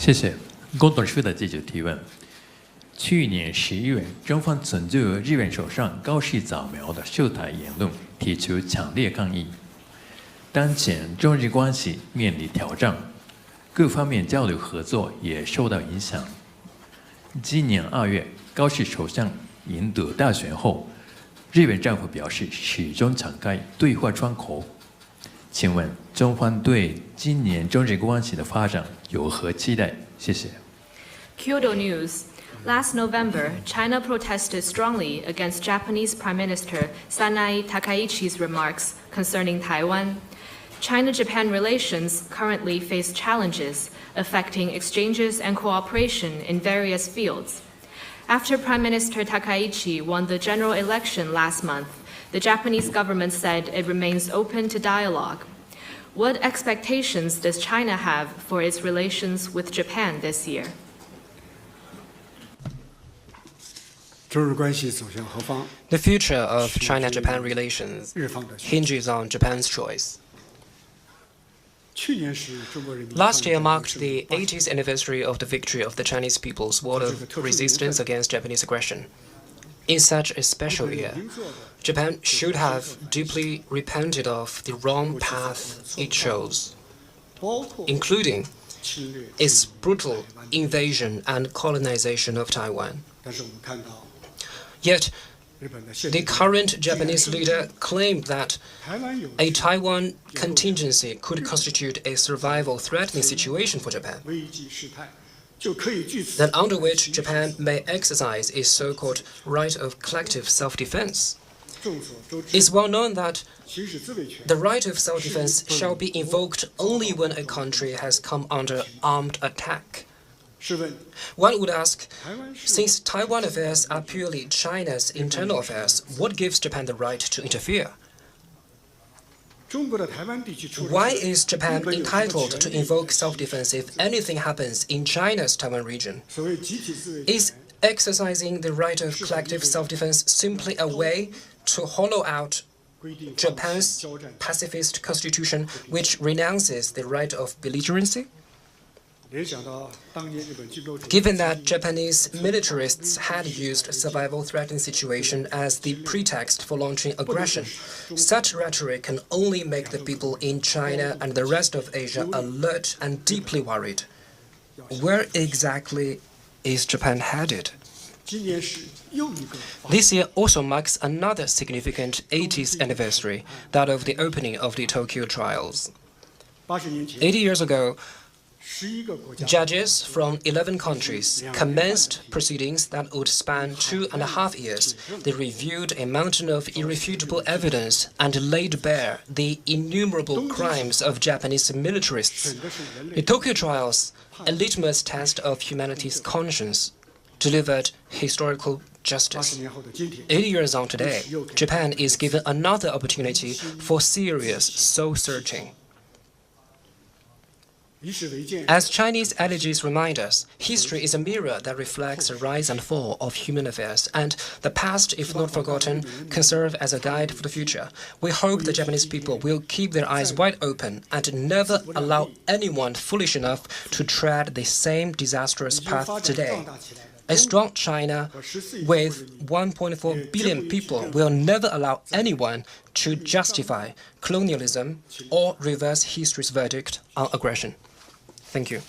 谢谢。公董事的记者提问：去年11月，中方曾对日本首相高市早苗的涉台言论提出强烈抗议。当前中日关系面临挑战，各方面交流合作也受到影响。今年2月，高市首相赢得大选后，日本政府表示始终敞开对话窗口。请问中方对今年中日关系的发展有何期待？谢谢。Kyoto News. Last November, China protested strongly against Japanese Prime Minister Sanae Takaichi's remarks concerning Taiwan. China-Japan relations currently face challenges affecting exchanges and cooperation in various fields. After Prime Minister Takaichi won the general election last month, the Japanese government said it remains open to dialogue. What expectations does China have for its relations with Japan this year? The future of China-Japan relations hinges on Japan's choice. Last year marked the 80th anniversary of the victory of the Chinese People's War of Resistance against Japanese aggression. In such a special year, Japan should have deeply repented of the wrong path it chose, including its brutal invasion and colonization of Taiwan. Yet, the current Japanese leader claimed that a Taiwan contingency could constitute a survival-threatening situation for Japan, that under which Japan may exercise its so-called right of collective self-defense. It's well known that the right of self-defense shall be invoked only when a country has come under armed attack. One would ask, since Taiwan affairs are purely China's internal affairs, what gives Japan the right to interfere? Why is Japan entitled to invoke self-defense if anything happens in China's Taiwan region? Is exercising the right of collective self-defense simply a way to hollow out Japan's pacifist constitution, which renounces the right of belligerency? Given that Japanese militarists had used survival-threatening situation as the pretext for launching aggression, such rhetoric can only make the people in China and the rest of Asia alert and deeply worried. Where exactly is Japan headed? This year also marks another significant 80th anniversary, that of the opening of the Tokyo trials. 80 years ago, judges from 11 countries commenced proceedings that would span 2.5 years. They reviewed a mountain of irrefutable evidence and laid bare the innumerable crimes of Japanese militarists. The Tokyo trials, a litmus test of humanity's conscience, delivered historical justice. 80 years on today, Japan is given another opportunity for serious soul-searching. As Chinese adages remind us, history is a mirror that reflects the rise and fall of human affairs, and the past, if not forgotten, can serve as a guide for the future. We hope the Japanese people will keep their eyes wide open and never allow anyone foolish enough to tread the same disastrous path today. A strong China with 1.4 billion people will never allow anyone to justify colonialism or reverse history's verdict on aggression. Thank you.